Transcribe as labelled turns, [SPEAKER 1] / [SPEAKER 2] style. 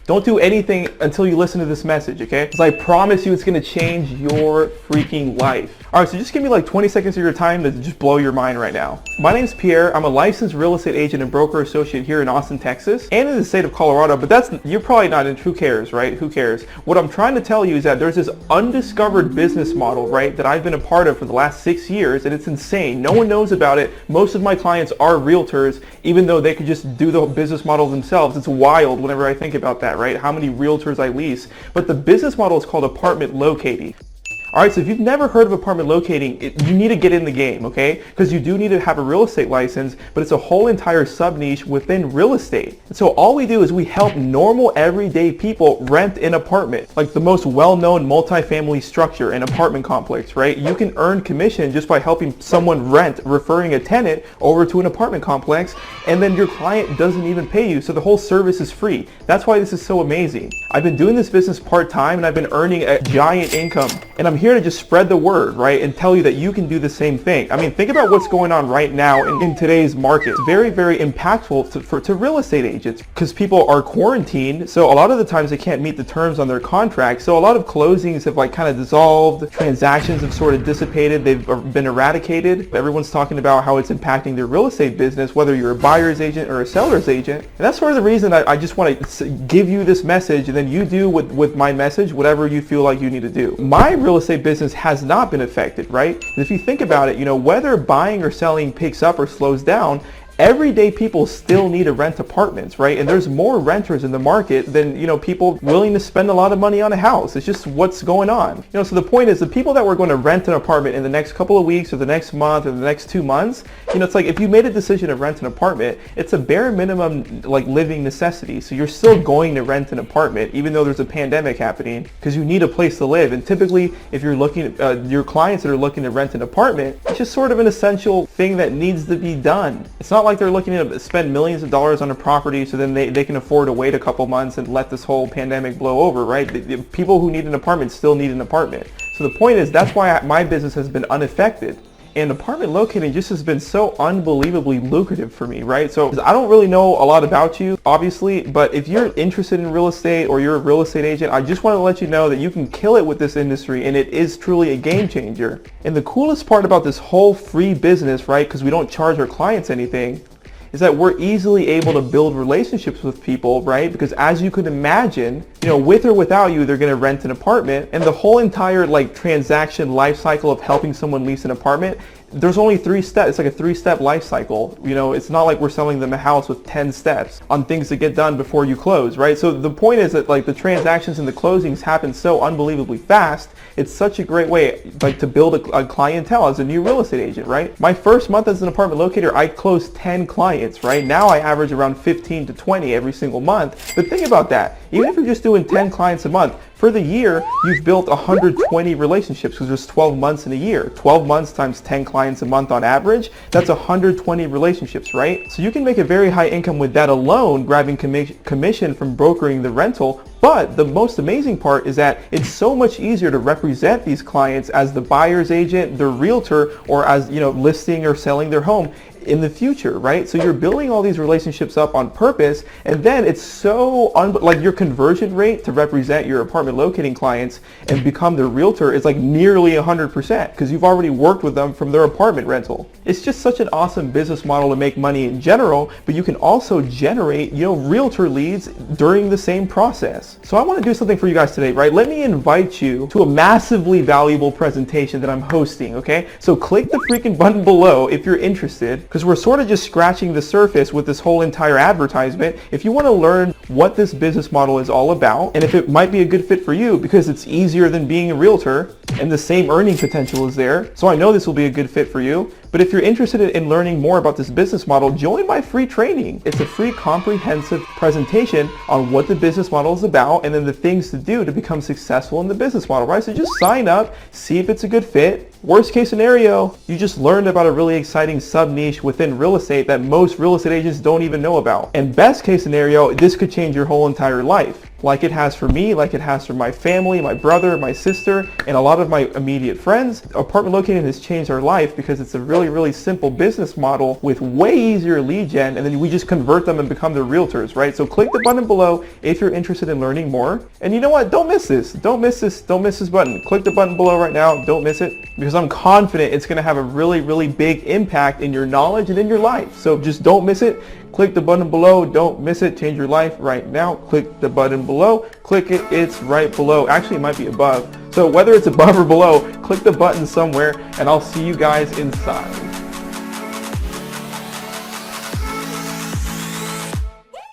[SPEAKER 1] Don't do anything until you listen to this message, okay? Because I promise you it's going to change your freaking life. All right, so just give me like 20 seconds of your time to just blow your mind right now. My name's Pierre. I'm a licensed real estate agent and broker associate here in Austin, Texas, and in the state of Colorado, but you're probably not in, who cares, right? Who cares? What I'm trying to tell you is that there's this undiscovered business model, right, that I've been a part of for the last 6 years, and it's insane. No one knows about it. Most of my clients are realtors, even though they could just do the business model themselves. It's wild whenever I think about that, right? How many realtors I lease. But the business model is called apartment locating. All right, so if you've never heard of apartment locating, you need to get in the game, okay? Because you do need to have a real estate license, but it's a whole entire sub-niche within real estate. And so all we do is we help normal, everyday people rent an apartment, like the most well-known multifamily structure, an apartment complex, right? You can earn commission just by helping someone rent, referring a tenant over to an apartment complex, and then your client doesn't even pay you, so the whole service is free. That's why this is so amazing. I've been doing this business part-time, and I've been earning a giant income, and I'm here to just spread the word, right, and tell you that you can do the same thing. I mean, think about what's going on right now in today's market. It's very, very impactful to real estate agents because people are quarantined, so a lot of the times they can't meet the terms on their contract, so a lot of closings have like kind of dissolved, transactions have sort of dissipated, they've been eradicated. Everyone's talking about how it's impacting their real estate business, whether you're a buyer's agent or a seller's agent, and that's sort of the reason I just want to give you this message, and then you do with my message whatever you feel like you need to do. My real estate business has not been affected, right? And if you think about it, whether buying or selling picks up or slows down, everyday people still need to rent apartments, right? And there's more renters in the market than, people willing to spend a lot of money on a house. It's just what's going on. So the point is the people that were going to rent an apartment in the next couple of weeks or the next month or the next 2 months, it's like if you made a decision to rent an apartment, it's a bare minimum like living necessity. So you're still going to rent an apartment even though there's a pandemic happening because you need a place to live. And typically if you're looking at your clients that are looking to rent an apartment, it's just sort of an essential thing that needs to be done. It's not like they're looking to spend millions of dollars on a property so then they can afford to wait a couple months and let this whole pandemic blow over, right? The people who need an apartment still need an apartment. So the point is that's why my business has been unaffected. And apartment locating just has been so unbelievably lucrative for me, right? So I don't really know a lot about you, obviously, but if you're interested in real estate or you're a real estate agent, I just want to let you know that you can kill it with this industry and it is truly a game changer. And the coolest part about this whole free business, right, because we don't charge our clients anything, is that we're easily able to build relationships with people, right? Because as you could imagine, with or without you, they're going to rent an apartment, and the whole entire transaction life cycle of helping someone lease an apartment, there's only 3 steps. It's like a 3-step life cycle. It's not like we're selling them a house with 10 steps on things to get done before you close, right? So the point is that the transactions and the closings happen so unbelievably fast. It's such a great way to build a clientele as a new real estate agent, right? My first month as an apartment locator, I closed 10 clients, right? Now I average around 15 to 20 every single month. But think about that. Even if you're just doing 10 clients a month, for the year, you've built 120 relationships because there's 12 months in a year. 12 months times 10 clients a month on average, that's 120 relationships, right? So you can make a very high income with that alone, grabbing commission from brokering the rental. But the most amazing part is that it's so much easier to represent these clients as the buyer's agent, the realtor, or as, listing or selling their home in the future, right? So you're building all these relationships up on purpose, and then it's so your conversion rate to represent your apartment locating clients and become their realtor is nearly 100% because you've already worked with them from their apartment rental. It's just such an awesome business model to make money in general, but you can also generate, realtor leads during the same process. So I want to do something for you guys today, right? Let me invite you to a massively valuable presentation that I'm hosting, okay? So click the freaking button below if you're interested, because we're sort of just scratching the surface with this whole entire advertisement. If you want to learn what this business model is all about and if it might be a good fit for you because it's easier than being a realtor and the same earning potential is there, so I know this will be a good fit for you. But if you're interested in learning more about this business model, join my free training. It's a free comprehensive presentation on what the business model is about and then the things to do to become successful in the business model, right? So just sign up, see if it's a good fit. Worst case scenario, you just learned about a really exciting sub-niche within real estate that most real estate agents don't even know about. And best case scenario, this could change your whole entire life. like it has for me, like it has for my family, my brother, my sister, and a lot of my immediate friends. Apartment locating has changed our life because it's a really, really simple business model with way easier lead gen, and then we just convert them and become their realtors, right? So click the button below if you're interested in learning more. And you know what? Don't miss this. Don't miss this. Don't miss this button. Click the button below right now. Don't miss it, because I'm confident it's going to have a really, really big impact in your knowledge and in your life. So just don't miss it. Click the button below. Don't miss it. Change your life right now. Click the button below. Click it. It's right below. Actually, it might be above. So whether it's above or below, click the button somewhere, and I'll see you guys inside.